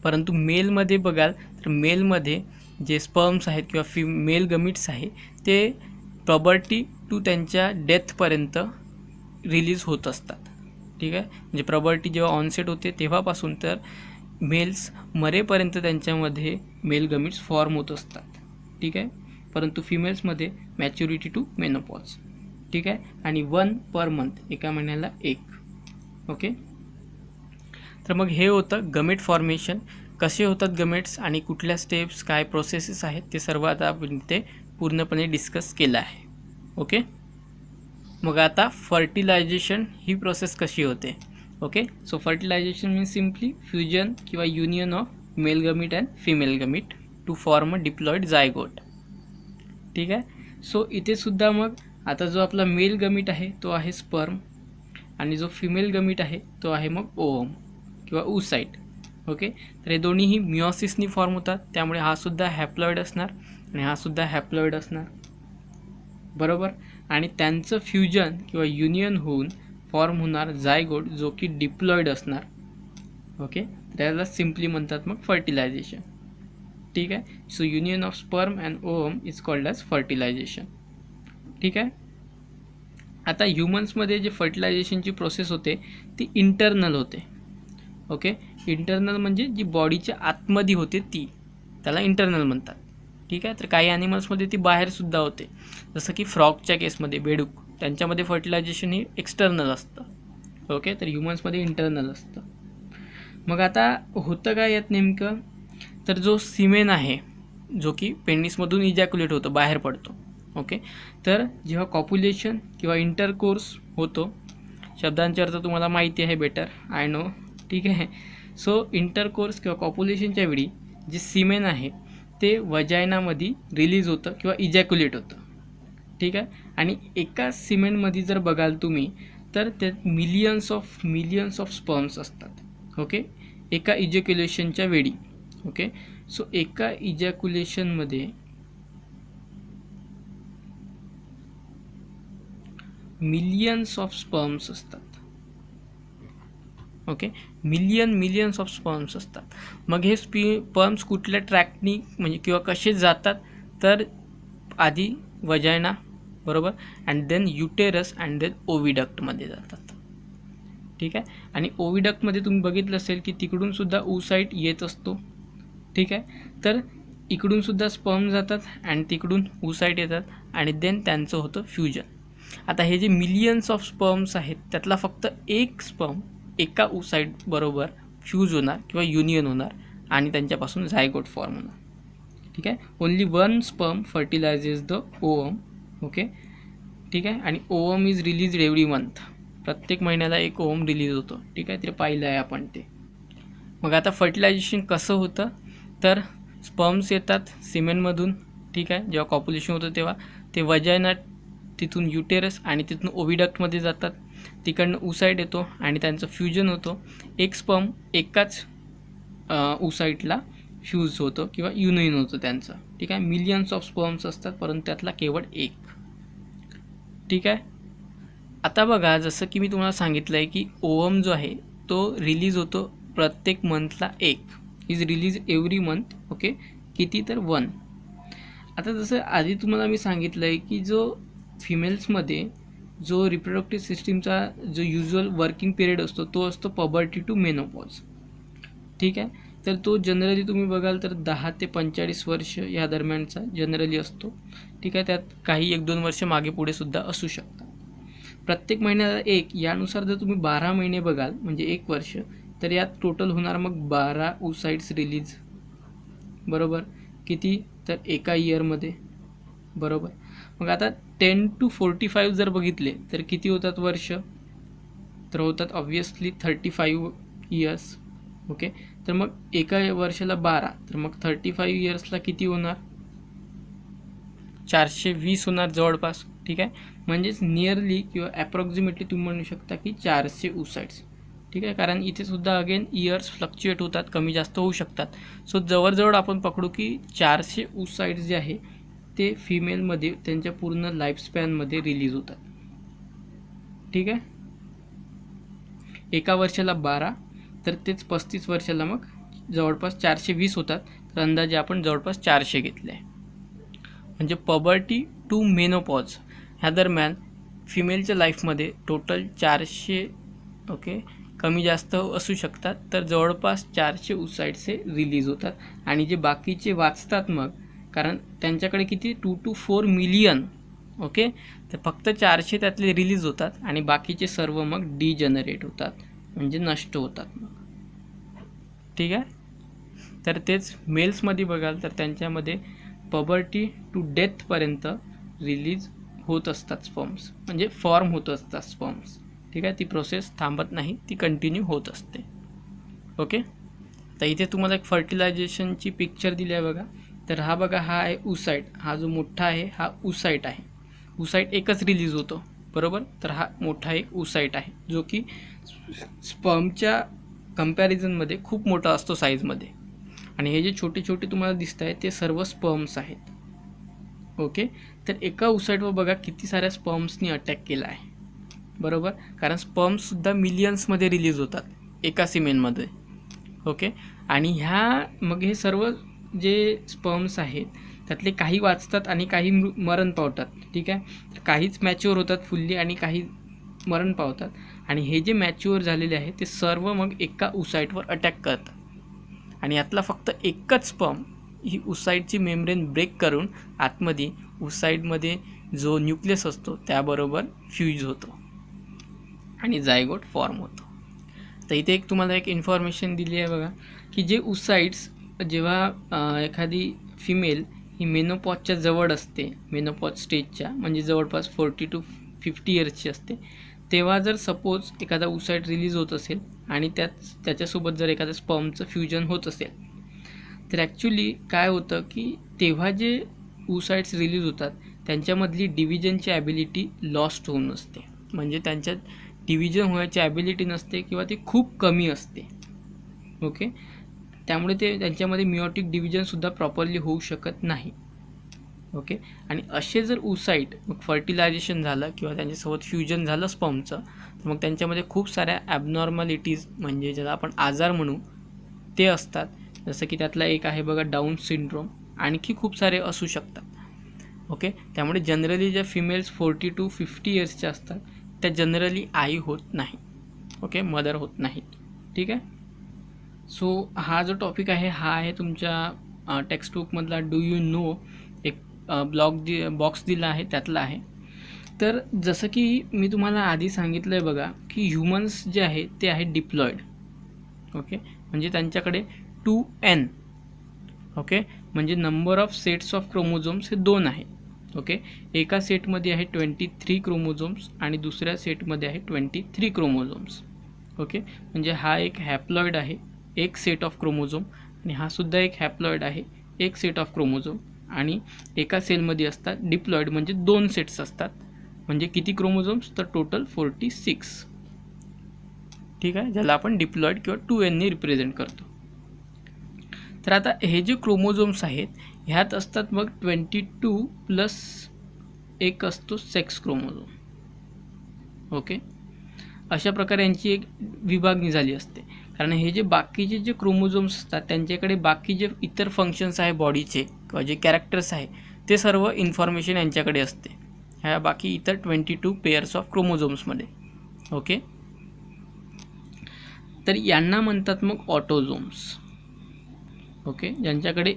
परंतु मेलमध्ये बघाल तर मेलमध्ये जे स्पर्म्स आहेत किंवा मेल गमिट्स आहे ते प्रॉबर्टी टू त्यांच्या डेथपर्यंत रिलीज होत असतात. ठीक आहे, म्हणजे प्रॉबर्टी जेव्हा ऑनसेट होते तेव्हापासून तर मेल्स मरेपर्यंत त्यांच्यामध्ये मेल गमिट्स फॉर्म होत असतात. ठीक आहे, परंतु फिमेल्समध्ये मॅच्युरिटी टू मेनोपॉज. ठीक आहे, आणि 1 पर मंथ, एका महिन्याला एक. ओके, तर मग हे होतं गमेट फॉर्मेशन. कसे होतात गमेट्स आणि कुठल्या स्टेप्स, काय प्रोसेसेस आहेत ते सर्व आता आपण ते पूर्णपणे डिस्कस केलं आहे. ओके, मग आता फर्टिलायझेशन ही प्रोसेस कशी होते. Okay, so fertilization means simply fusion किंवा union of male gamete and female gamete to form a diploid zygote. ठीक आहे, सो इथे सुद्धा मग आता जो आपला मेल गमीट आहे तो आहे स्पर्म, आणि जो फिमेल गमीट आहे तो आहे मग ओव्हम किंवा oocyte. ओके, तर हे दोन्हीही मिओसिसनी फॉर्म होतात, त्यामुळे हा सुद्धा हॅप्लॉइड असणार आणि हा सुद्धा हॅप्लॉइड असणार. बरोबर, आणि त्यांचं फ्युजन किंवा युनियन होऊन फॉर्म होणार जायगोट, जो की डिप्लॉइड असणार. ओके, त्याला सिम्पली म्हणतात मग फर्टिलायझेशन. ठीक आहे, so union of sperm and ovum is called as fertilization. ठीक आहे, आता ह्युमन्समध्ये जे फर्टिलायझेशनची प्रोसेस होते ती इंटरनल होते. ओके, इंटरनल म्हणजे जी बॉडीच्या आतमध्ये होते ती, त्याला इंटरनल म्हणतात. ठीक आहे. तर काही ॲनिमल्समध्ये ती बाहेरसुद्धा होते, जसं की फ्रॉगच्या केसमध्ये बेडूक, त्यांच्यामध्ये फर्टिलायझेशन हे एक्सटर्नल असतं. ओके, तर ह्युमन्समध्ये इंटरनल असतं. मग आता होतं काय यात नेमकं, तर जो सिमेन आहे जो की पेनिसमधून इजॅक्युलेट होतो, बाहेर पडतो. ओके, तर जेव्हा कॉप्युलेशन किंवा इंटरकोर्स होतो, शब्दांचे अर्थ तुम्हाला माहिती आहे बेटर, आय नो. ठीक आहे. सो इंटरकोर्स किंवा कॉप्युलेशनच्या वेळी जे सिमेन आहे ते वजायनामध्ये रिलीज होतं किंवा इजॅक्युलेट होतं. ठीक आहे. आणि एका सिमेनमध्ये जर बघाल तुम्ही तर त्यात मिलियन्स ऑफ स्पर्म्स असतात. ओके, एका इजॅक्युलेशनच्या वेळी. ओके, सो एका इजॅक्युलेशनमध्ये मिलियन्स ऑफ स्पर्म्स असतात. ओके, मिलियन्स ऑफ स्पर्म्स असतात. मग हे स्पर्म्स कुठल्या ट्रॅकनी म्हणजे किंवा कसे जातात, तर आधी वजायना, बरोबर, and then uterus and then ओव्हिडक्टमध्ये जातात. ठीक आहे. आणि ओव्हिडक्टमध्ये तुम्ही बघितलं असेल की तिकडून सुद्धा oocyte येत असतो. ठीक आहे. तर इकडून सुद्धा स्पर्म जातात आणि तिकडून oocyte येतात आणि देन त्यांचं होतं फ्युजन. आता हे जे मिलियन्स ऑफ स्पर्म्स आहेत त्यातला फक्त एक स्पर्म एका oocyte बरोबर फ्यूज होणार किंवा युनियन होणार आणि त्यांच्यापासून झायगोट फॉर्म होणार. ठीक आहे. Only one sperm fertilizes the ovum. Okay, ठीक आहे. आणि ovum is release every month, प्रत्येक महिन्याला एक ओवम रिलीज होतो. ठीक आहे, ते पाहिलं आहे आपण ते. मग आता फर्टिलायझेशन कसं होतं, तर स्पर्म्स येतात सिमेनमधून. ठीक आहे. जेव्हा कॉप्युलेशन होतं तेव्हा ते वजायना, तिथून युटेरस आणि तिथून ओव्हिडक्टमध्ये जातात. तिकडनं oocyte येतो आणि त्यांचं फ्युजन होतं. एक स्पर्म एकाच oocyteला फ्यूज होतो किंवा युनियन होतं त्यांचं. ठीक आहे. मिलियन्स ऑफ स्पर्म्स असतात परंतु त्यातला केवळ एक. ठीक आहे. आता बघा, जसं की मी तुम्हाला सांगितलं आहे की ओवम जो आहे तो रिलीज होतो प्रत्येक मंथला एक, is release every month. Okay, किती, तर 1. आता जसं आधी तुम्हाला मी सांगितलं आहे की जो फिमेल्समध्ये जो रिप्रोडक्टिव्ह सिस्टीमचा जो युज्युअल वर्किंग पिरियड असतो तो असतो पबर्टी टू मेनोपॉज. ठीक आहे. तर तो जनरली तुम्ही बघाल तर 10 ते 45 वर्ष या दरम्यानचा जनरली असतो. ठीक आहे. त्यात काही 1-2 वर्ष मागे पुढे सुद्धा असू शकतात. प्रत्येक महिन्याला एक, यानुसार जर तुम्ही 12 महिने बघाल म्हणजे 1 वर्ष, तर यात टोटल होणार मग 12 oocytes रिलीज. बरोबर, किती, तर एका इयरमध्ये. बरोबर. मग आता 10 to 45 जर बघितले तर किती होतात वर्ष, तर होतात ऑब्वियसली 35 इयर्स. ओके, तर मग एका वर्षाला 12, तर मग 35 इयर्सला किती होणार, 420 होणार जवळपास. ठीक आहे. म्हणजेच नियरली किंवा ॲप्रॉक्सिमेटली तुम्ही म्हणू शकता की 400 oocytes. ठीक आहे. कारण इथे सुद्धा अगेन इयर्स फ्लक्च्युएट होतात, कमी जास्त होऊ शकतात. सो जवळजवळ आपण पकडू की 400 oocytes जे आहे ते फिमेलमध्ये त्यांच्या पूर्ण लाईफस्पॅनमध्ये रिलीज होतात. ठीक आहे. एका वर्षाला 12, तर तेच 35 वर्षाला मग जवळपास 420 होतात. तर अंदाजे आपण जवळपास 400 घेतले आहे. म्हणजे पबर्टी टू मेनोपॉज ह्या दरम्यान फिमेलच्या लाईफमध्ये टोटल 400, ओके, कमी जास्त असू शकतात. तर जवळपास 400 oocytes हे रिलीज होतात आणि जे बाकीचे वाचतात मग, कारण त्यांच्याकडे किती 2 to 4 मिलियन. ओके, तर फक्त 400 त्यातले रिलीज होतात आणि बाकीचे सर्व मग डिजनरेट होतात, म्हणजे नष्ट होतात मग. ठीक आहे. तर तेच मेल्समध्ये बघाल तर त्यांच्यामध्ये पबर्टी टू डेथपर्यंत रिलीज होत असतात स्पर्म्स, म्हणजे फॉर्म होत असतात स्पर्म्स. ठीक आहे. ती प्रोसेस थांबत नाही, ती कंटिन्यू होत असते. ओके, तर इथे तुम्हाला एक फर्टिलायझेशनची पिक्चर दिली आहे बघा. तर हा बघा, हा आहे oocyte, हा जो मोठा आहे हा oocyte आहे. oocyte एकच रिलीज होतो, बरोबर. तर हा मोठा एक oocyte आहे जो की स्पर्मच्या कंपॅरिझनमध्ये खूप मोठा असतो साईजमध्ये. आणि हे जे छोटे छोटे तुम्हाला दिसत आहे ते सर्व स्पर्म्स आहेत. ओके, तर एका oocyteवर बघा किती साऱ्या स्पर्म्सनी अटॅक केला आहे, बरोबर. कारण स्पर्म्ससुद्धा मिलियन्समध्ये रिलीज होतात एका सिमेनमध्ये. ओके, आणि ह्या मग हे सर्व जे स्पर्म्स आहेत त्यातले काही वाचतात आणि काही मरण पावतात. ठीक आहे, काहीच मॅच्युअर होतात फुल्ली आणि काही मरण पावतात. आणि हे जे मॅच्युअर झालेले आहे ते सर्व मग एका उसाईटवर अटॅक करतात आणि यातला फक्त एकच स्पर्म ही उसाईटची मेम्ब्रेन ब्रेक करून आतमध्ये उसाईटमध्ये जो न्यूक्लियस असतो त्याबरोबर फ्यूज होतो आणि जायगोट फॉर्म होतो. तर इथे एक तुम्हाला एक इन्फॉर्मेशन दिली आहे बघा, की जे उसाईट्स जेव्हा एखादी फिमेल ही मेनोपॉजच्या जवळ असते, मेनोपॉज स्टेजच्या म्हणजे जवळपास 40 to 50 इयर्सची असते, तेव्हा जर सपोज एखादा उसाईट रिलीज होत असेल आणि त्याच्यासोबत जर एखाद्या स्पर्मचं फ्युजन होत असेल, तर ॲक्च्युली काय होतं की तेव्हा जे उसाईट्स रिलीज होतात त्यांच्यामधली डिव्हिजनची ॲबिलिटी लॉस्ट होऊन असते. म्हणजे त्यांच्यात डिव्हिजन होण्याची ॲबिलिटी नसते किंवा ती खूप कमी असते. ओके, त्यामुळे ते त्यांच्यामध्ये मिओटिक डिव्हिजनसुद्धा प्रॉपरली होऊ शकत नाही. ओके, आणि असे जर उसाईट मग फर्टिलायझेशन झालं किंवा त्यांच्यासोबत फ्युजन झालं स्पर्मचं, तर मग त्यांच्यामध्ये खूप साऱ्या ॲबनॉर्मॅलिटीज म्हणजे ज्याला आपण आजार म्हणू ते असतात. जसं की त्यातला एक आहे बघा डाऊन सिंड्रोम, आणखी खूप सारे असू शकतात. ओके, त्यामुळे जनरली ज्या फिमेल्स 40 to 50 इयर्सच्या असतात त्या जनरली आई होत नाही. ओके, मदर होत नाहीत. ठीक आहे. सो हा जो टॉपिक आहे हा आहे तुमच्या टेक्स्टबुकमधला डू यू नो एक बॉक्स दिला आहे त्यातला आहे. तर जसं की मी तुम्हाला आधी सांगितलं आहे बघा की ह्युमन्स जे आहे ते आहे डिप्लॉईड. ओके, म्हणजे त्यांच्याकडे 2n. ओके, म्हणजे number of sets of chromosomes हे 2 आहे. ओके, एका सेटमध्ये आहे 23 क्रोमोझोम्स आणि दुसऱ्या सेटमध्ये आहे 23 क्रोमोझोम्स. ओके, म्हणजे हा एक हॅप्लॉईड आहे, एक सेट ऑफ क्रोमोझोम, आणि हा सुद्धा एक हॅप्लॉईड आहे, एक सेट ऑफ क्रोमोझोम. आणि एका सेलमध्ये असतात डिप्लॉईड म्हणजे 2 सेट्स असतात. म्हणजे किती क्रोमोझोम्स, तर टोटल 46. ठीक आहे, ज्याला आपण डिप्लॉईड किंवा 2n ने रिप्रेझेंट करतो. तर आता हे जे क्रोमोझोम्स आहेत ह्यात असतात मग 22 प्लस एक असतो सेक्स क्रोमोझोम. ओके, अशा प्रकारे यांची एक विभागणी झाली असते. कारण हे जे बाकीचे जे क्रोमोझोम्स असतात त्यांच्याकडे बाकी जे इतर फंक्शन्स आहे बॉडीचे किंवा जे कॅरेक्टर्स आहे ते सर्व इन्फॉर्मेशन यांच्याकडे असते ह्या बाकी इतर 22 पेअर्स ऑफ क्रोमोझोम्समध्ये. ओके, तर यांना म्हणतात मग ऑटोझोम्स. ओके, ज्यांच्याकडे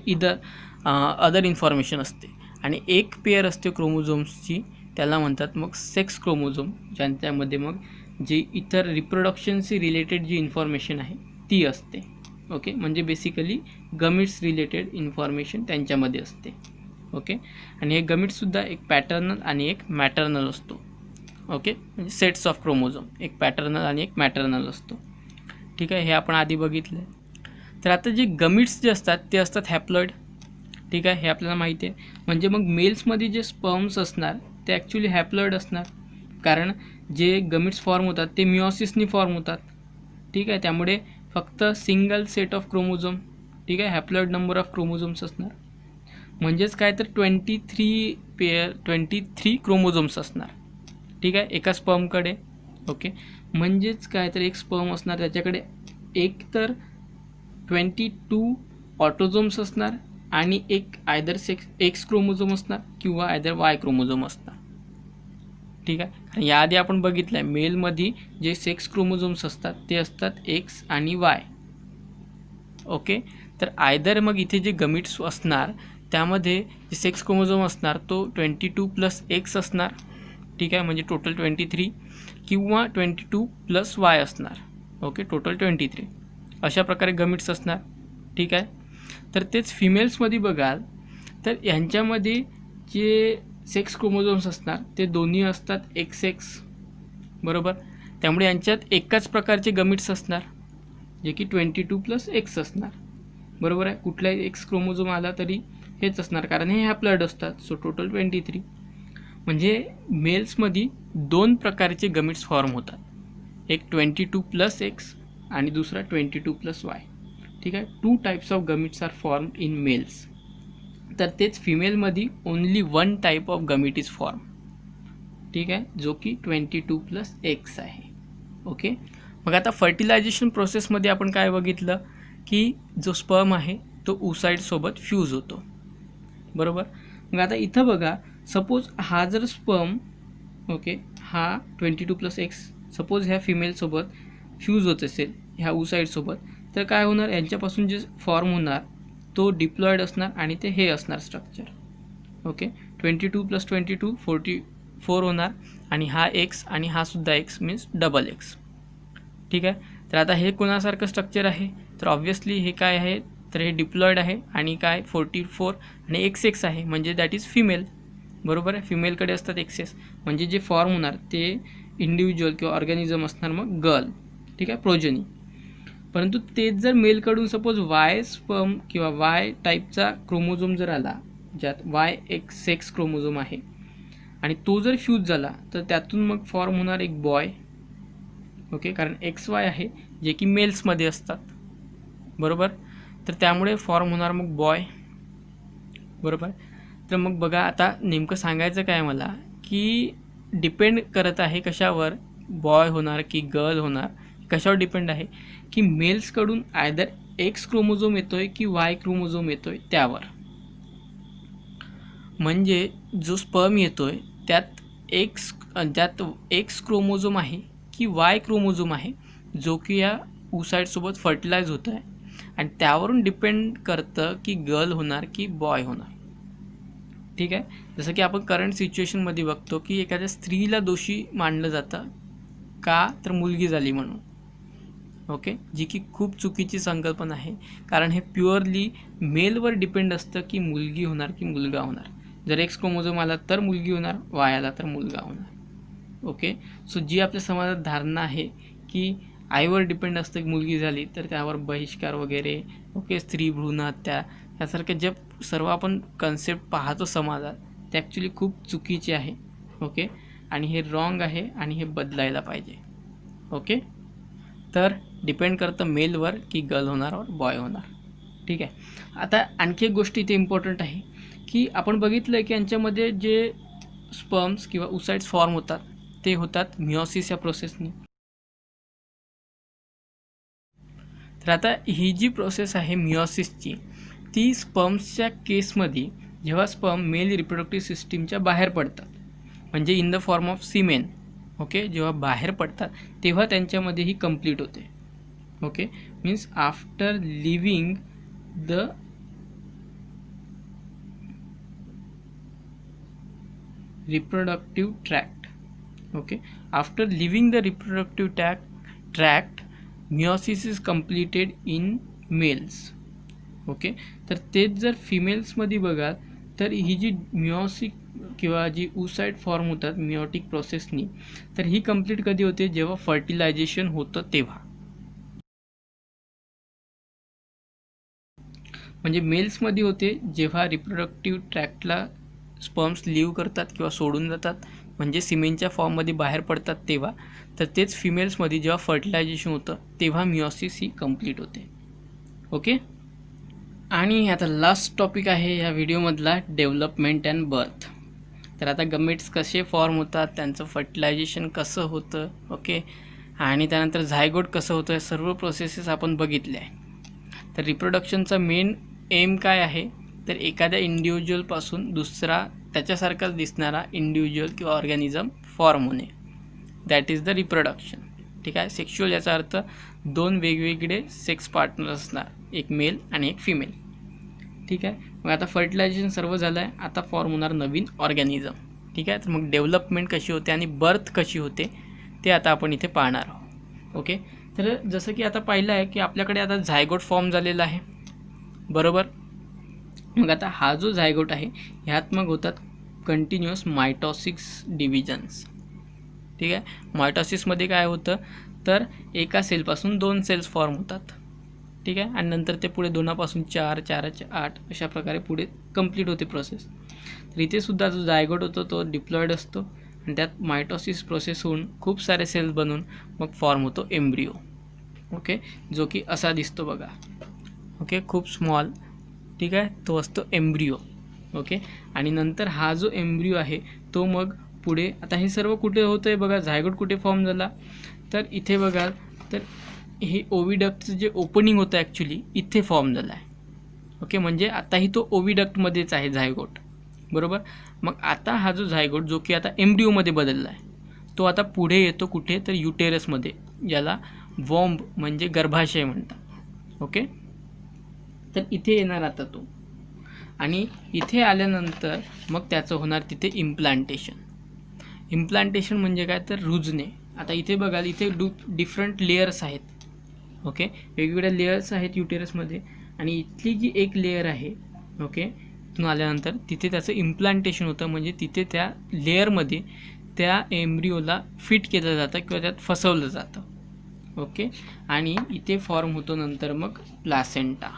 अदर इन्फॉर्मेशन असते. आणि एक पेअर असते क्रोमोझोम्सची त्याला म्हणतात मग सेक्स क्रोमोझोम, ज्यांच्यामध्ये मग जे इतर रिप्रोडक्शनशी रिलेटेड जी इन्फॉर्मेशन आहे ती असते. ओके, म्हणजे बेसिकली गमिट्स रिलेटेड इन्फॉर्मेशन त्यांच्यामध्ये असते. ओके, आणि हे गमिट्ससुद्धा एक पॅटर्नल आणि एक मॅटर्नल असतो. ओके, म्हणजे सेट्स ऑफ क्रोमोझोम एक पॅटर्नल आणि एक मॅटर्नल असतो. ठीक आहे, हे आपण आधी बघितलं आहे. तर आता जे गमिट्स जे असतात ते असतात हॅप्लॉईड. ठीक आहे, हे आपल्याला माहिती आहे. म्हणजे मग मेल्समध्ये जे स्पर्म्स असणार ते ॲक्च्युली हॅप्लॉईड असणार, कारण जे गमिट्स फॉर्म होतात ते मिओसिसनी फॉर्म होतात. ठीक आहे, त्यामुळे फक्त सिंगल सेट ऑफ क्रोमोझोम. ठीक आहे, हॅप्लॉईड नंबर ऑफ क्रोमोझोम्स असणार. म्हणजेच काय तर 23 क्रोमोझोम्स असणार. ठीक आहे, एका स्पर्मकडे. ओके, म्हणजेच काय तर एक स्पर्म असणार त्याच्याकडे एक तर 22 ऑटोझोम्स असणार आणि एक आयदर एक्स क्रोमोझोम असणार किंवा आयदर वाय क्रोमोझोम असणार. ठीक आहे, कारण याआधी आपण बघितलं आहे मेलमध्ये जे सेक्स क्रोमोझोम्स असतात ते असतात एक्स आणि वाय. ओके, तर आयदर मग इथे जे गमिट्स असणार त्यामध्ये जे सेक्स क्रोमोझोम असणार तो 22 प्लस एक्स असणार. ठीक आहे, म्हणजे टोटल 23 किंवा 22 प्लस वाय असणार. ओके, टोटल 23 अशा प्रकारे गमिट्स असणार. ठीक आहे, तर तेच फिमेल्समध्ये बघाल तर यांच्यामध्ये जे सेक्स क्रोमोझोम्स असणार ते दोन्ही असतात XX. बरोबर, त्यामुळे यांच्यात एकाच प्रकारचे गमिट्स असणार जे की 22 प्लस एक्स असणार. बरोबर आहे, कुठलाही एक्स क्रोमोझोम आला तरी हेच असणार कारण हे हॅप्लॉईड असतात. So total 23. म्हणजे मेल्समध्ये 2 प्रकारचे गमिट्स फॉर्म होतात, एक 22 प्लस एक्स आणि दुसरा 22 प्लस वाय. ठीक आहे, 2 types of gametes are form in males. तर तेच फिमेलमध्ये only 1 type of gamete is form. ठीक आहे, जो की 22 प्लस एक्स आहे. ओके, मग आता फर्टिलायझेशन प्रोसेसमध्ये आपण काय बघितलं की जो स्पर्म आहे तो उसाईडसोबत फ्यूज होतो. बरोबर. मग आता इथं बघा, सपोज हा जर स्पर्म ओके हा 22+X सपोज ह्या फिमेलसोबत फ्यूज होत असेल ह्या साईडसोबत, तर काय होणार, यांच्यापासून जे फॉर्म होणार तो डिप्लॉयड असणार आणि ते हे असणार स्ट्रक्चर. ओके 22+22 44 होणार आणि हा X आणि हा सुद्धा X मीन्स डबल X. ठीक आहे. तर आता हे कोणासारखं स्ट्रक्चर आहे, तर ऑब्व्हियसली हे काय आहे, तर हे डिप्लॉयड आहे आणि काय 44 आणि XX आहे म्हणजे दॅट इज फिमेल. बरोबर आहे. फिमेलकडे असतात एक्सेस, म्हणजे जे फॉर्म होणार ते इंडिव्हिज्युअल किंवा ऑर्गॅनिझम असणार मग गर्ल. ठीक आहे, प्रोजनी. परंतु तेच जर मेलकडून सपोज वाय स्पर्म किंवा वाय टाईपचा क्रोमोझोम जर आला, ज्यात YXX क्रोमोझोम आहे आणि तो जर फ्यूज झाला, तर त्यातून मग फॉर्म होणार एक बॉय. ओके, कारण XY आहे जे की मेल्समध्ये असतात. बरोबर. तर त्यामुळे फॉर्म होणार मग बॉय. बरोबर. तर मग बघा, आता नेमकं सांगायचं काय मला, की डिपेंड करत आहे कशावर, बॉय होणार की गर्ल होणार, कशावर डिपेंड आहे, की मेल्सकडून आयदर X क्रोमोझोम येतोय की Y क्रोमोझोम येतोय त्यावर. म्हणजे जो स्पर्म येतोय त्यात X क्रोमोझोम आहे की Y क्रोमोझोम आहे, जो की या oocyte फर्टिलाइज होत आहे आणि त्यावरून डिपेंड करतं की गर्ल होणार की बॉय होणार. ठीक आहे. जसं की आपण करंट सिच्युएशनमध्ये बघतो की एखाद्या स्त्रीला दोषी मानलं जातं का, तर मुलगी झाली म्हणून. ओके, जी की खूप चुकीची संकल्पना आहे, कारण हे प्युअरली मेलवर डिपेंड असतं की मुलगी होणार की मुलगा होणार. जर X क्रोमोझोम आला तर मुलगी होणार, Y आला तर मुलगा होणार. ओके, सो जी आपल्या समाजात धारणा आहे की आईवर डिपेंड असतं की मुलगी झाली तर त्यावर बहिष्कार वगैरे, ओके, स्त्री भ्रूण हत्या यासारखे जे सर्व आपण कन्सेप्ट पाहतो समाजात, ते ॲक्च्युली खूप चुकीचे आहे. ओके, आणि हे रॉंग आहे आणि हे बदलायला पाहिजे. ओके, तर डिपेंड करतं मेलवर की गर्ल होणार और बॉय होणार. ठीक आहे. आता आणखी एक गोष्ट इथे इम्पॉर्टंट आहे की आपण बघितलं आहे की यांच्यामध्ये जे स्पर्म्स किंवा oocytes फॉर्म होतात ते होतात मिओसिस या प्रोसेसनी. तर आता ही जी प्रोसेस आहे मिओसिसची, ती स्पर्म्सच्या केसमध्ये जेव्हा स्पर्म मेल रिप्रोडक्टिव्ह सिस्टीमच्या बाहेर पडतात, म्हणजे in the form of semen, okay, जेव्हा बाहेर पडतात तेव्हा त्यांच्यामध्ये ही कंप्लीट होते. Okay, means after living the reproductive tract. Okay, after leaving the reproductive tract meiosis is completed in males. Okay, तर तेच जर फिमेल्समध्ये बघाल तर ही जी मिओसिक किंवा जी oocyte फॉर्म होतात मिओटिक प्रोसेसनी, तर ही कंप्लीट कधी होते, जेव्हा फर्टिलायझेशन होतं तेव्हा. म्हणजे मेल्समध्ये होते जेव्हा रिप्रोडक्टिव्ह ट्रॅक्टला स्पर्म्स लिव्ह करतात किंवा सोडून जातात, म्हणजे सिमेनच्या फॉर्ममध्ये बाहेर पडतात तेव्हा. तर तेच फिमेल्समध्ये जेव्हा फर्टिलायझेशन होतं तेव्हा मिओसिस ही कंप्लीट होते. ओके, आणि आता लास्ट टॉपिक आहे या व्हिडिओमधला, डेव्हलपमेंट अँड बर्थ. तर आता गमेट्स कसे फॉर्म होतात, त्यांचं फर्टिलायझेशन कसं होतं, ओके, आणि त्यानंतर झायगोट कसं होतं, हे सर्व प्रोसेसेस आपण बघितले आहे. तर रिप्रोडक्शनचा मेन एम काय आहे, तर एखाद्या इंडिव्हिज्युअलपासून दुसरा त्याच्यासारखाच दिसणारा इंडिव्हिज्युअल किंवा ऑर्गॅनिझम फॉर्म होणे, दॅट इज द रिप्रोडक्शन. ठीक आहे. सेक्शुअल याचा अर्थ दोन वेगवेगळे सेक्स पार्टनर असणार, एक मेल आणि एक फिमेल. ठीक आहे. मग आता फर्टिलायझेशन सर्व झालं आहे, आता फॉर्म होणार नवीन ऑर्गॅनिझम. ठीक आहे. तर मग डेव्हलपमेंट कशी होते आणि बर्थ कशी होते ते आता आपण इथे पाहणार आहोत. ओके, तर जसं की आता पाहिलं आहे की आपल्याकडे आता झायगोट फॉर्म झालेला आहे, बरोबर. मग आता हा जो झायगोट आहे ह्यात मग होतात कंटिन्युअस मायटॉसिस डिव्हिजन्स. ठीक आहे. मायटॉसिसमध्ये काय होतं, तर एका सेलपासून 2 सेल्स फॉर्म होतात. ठीक आहे. आणि नंतर ते पुढे 2पासून 4, 4चे 8 अशा प्रकारे पुढे कंप्लीट होते प्रोसेस. तर इथे सुद्धा जो झायगोट होतो तो डिप्लॉयड असतो आणि त्यात मायटॉसिस प्रोसेस होऊन खूप सारे सेल्स बनून मग फॉर्म होतो एम्ब्रिओ. ओके, जो की असा दिसतो बघा. ओके, खूप स्मॉल. ठीक आहे, तो असतो एम्ब्रिओ. ओके, आणि नंतर हा जो एम्ब्रिओ आहे तो मग पुढे, आता हे सर्व कुठे होतं आहे बघा, झायगोट कुठे फॉर्म झाला, तर इथे बघाल तर हे ओव्हिडक्टचं जे ओपनिंग होतं ॲक्च्युली इथे फॉर्म झालं आहे. ओके, म्हणजे आताही तो ओव्हिडक्टमध्येच आहे झायगोट, बरोबर. मग आता हा जो झायगोट जो की आता एम्ब्रिओमध्ये बदलला आहे, तो आता पुढे येतो कुठे, तर युटेरसमध्ये, ज्याला वॉम्ब म्हणजे गर्भाशय म्हणतात. ओके, तर इथे येणार आता तो, आणि इथे आल्यानंतर मग त्याचं होणार तिथे इम्प्लांटेशन. इम्प्लांटेशन म्हणजे काय, तर रुजणे. आता इथे बघाल, इथे डिफरंट लेयर्स आहेत. ओके, वेगवेगळ्या लेयर्स आहेत युटेरसमध्ये, आणि इथली जी एक लेयर आहे, ओके, इथून आल्यानंतर तिथे त्याचं इम्प्लांटेशन होतं, म्हणजे तिथे त्या लेयरमध्ये त्या एम्ब्रिओला फिट केलं जातं किंवा त्यात फसवलं जातं. ओके, आणि इथे फॉर्म होतो नंतर मग प्लासेंटा.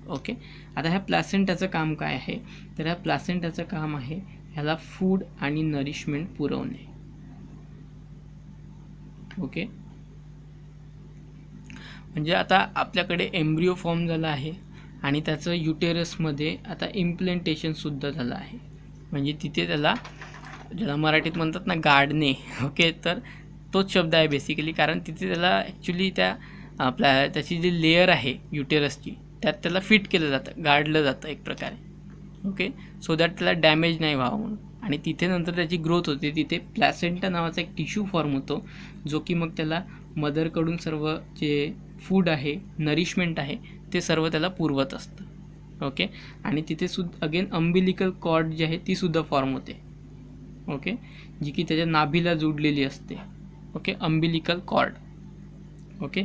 ओके, आता ह्या प्लासेंटाचं काम काय आहे, तर ह्या प्लासेंटाचं काम आहे ह्याला फूड आणि नरिशमेंट पुरवणे. ओके, म्हणजे आता आपल्याकडे एम्ब्रिओ फॉर्म झाला आहे आणि त्याचं युटेरसमध्ये आता इम्प्लांटेशनसुद्धा झालं आहे, म्हणजे तिथे त्याला, ज्याला मराठीत म्हणतात ना गाडणे, ओके, तर तोच शब्द आहे बेसिकली, कारण तिथे त्याला ॲक्च्युली त्या आपल्या त्याची जी लेयर आहे युटेरसची, त्यात त्याला फिट केलं जातं, गाडलं जातं एक प्रकारे. ओके, सो दॅट त्याला डॅमेज नाही व्हावं म्हणून. आणि तिथे नंतर त्याची ग्रोथ होते, तिथे प्लॅसेंटा नावाचा एक टिश्यू फॉर्म होतो, जो की मग त्याला मदरकडून सर्व जे फूड आहे, नरिशमेंट आहे, ते सर्व त्याला पुरवत असतं. ओके, आणि तिथे अगेन अंबिलिकल कॉर्ड जी आहे ती सुद्धा फॉर्म होते. ओके, जी की त्याच्या नाभीला जोडलेली असते. Okay, umbilical cord. ओके,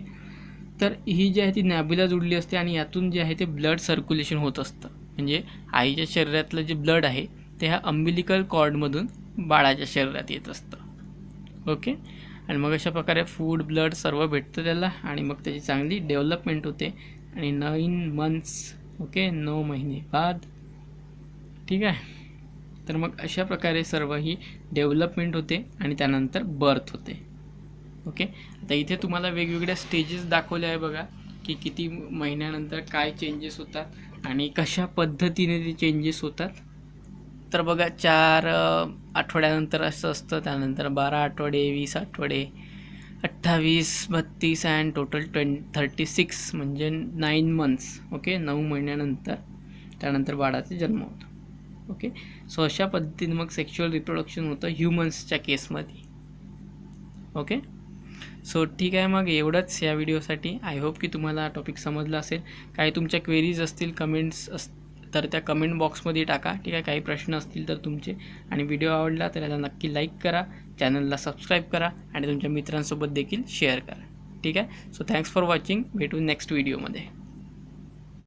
तर ही जी आहे ती नाभीला जोडली असते, आणि यातून जे आहे ते ब्लड सर्क्युलेशन होत असतं, म्हणजे आईच्या शरीरातलं जे ब्लड आहे ते ह्या अंबिलिकल कॉर्डमधून बाळाच्या शरीरात येत असतं. ओके, आणि मग अशा प्रकारे फूड, ब्लड सर्व भेटतं त्याला, आणि मग त्याची चांगली डेव्हलपमेंट होते, आणि 9 मंथ्स, ओके, 9 महिने बाद, ठीक आहे. तर मग अशा प्रकारे सर्व ही डेव्हलपमेंट होते, आणि त्यानंतर बर्थ होते. ओके, आता इथे तुम्हाला वेगवेगळ्या स्टेजेस दाखवल्या आहे बघा, की किती महिन्यानंतर काय चेंजेस होतात आणि कशा पद्धतीने ते चेंजेस होतात. तर बघा, 4 आठवड्यानंतर असं असतं, त्यानंतर 12 आठवडे, 20 आठवडे, 28, 32 अँड टोटल 36, म्हणजे 9 मंथ्स. ओके, 9 महिन्यानंतर त्यानंतर बाळाचा जन्म होतो. ओके, सो अशा पद्धतीने मग सेक्शुअल रिप्रोडक्शन होतं ह्युमन्सच्या केसमध्ये. ओके, सो ठीक आहे, मग एवढंच या व्हिडिओसाठी. आय होप की तुम्हाला हा टॉपिक समजला असेल. काही तुमच्या क्वेरीज असतील, कमेंट्स तर त्या कमेंट बॉक्समध्ये टाका, ठीक आहे. काही प्रश्न असतील तर तुमचे, आणि व्हिडिओ आवडला तर याला नक्की लाईक करा, चॅनलला सबस्क्राईब करा, आणि तुमच्या मित्रांसोबत देखील शेअर करा, ठीक आहे. So thanks for watching. भेटू नेक्स्ट व्हिडिओमध्ये.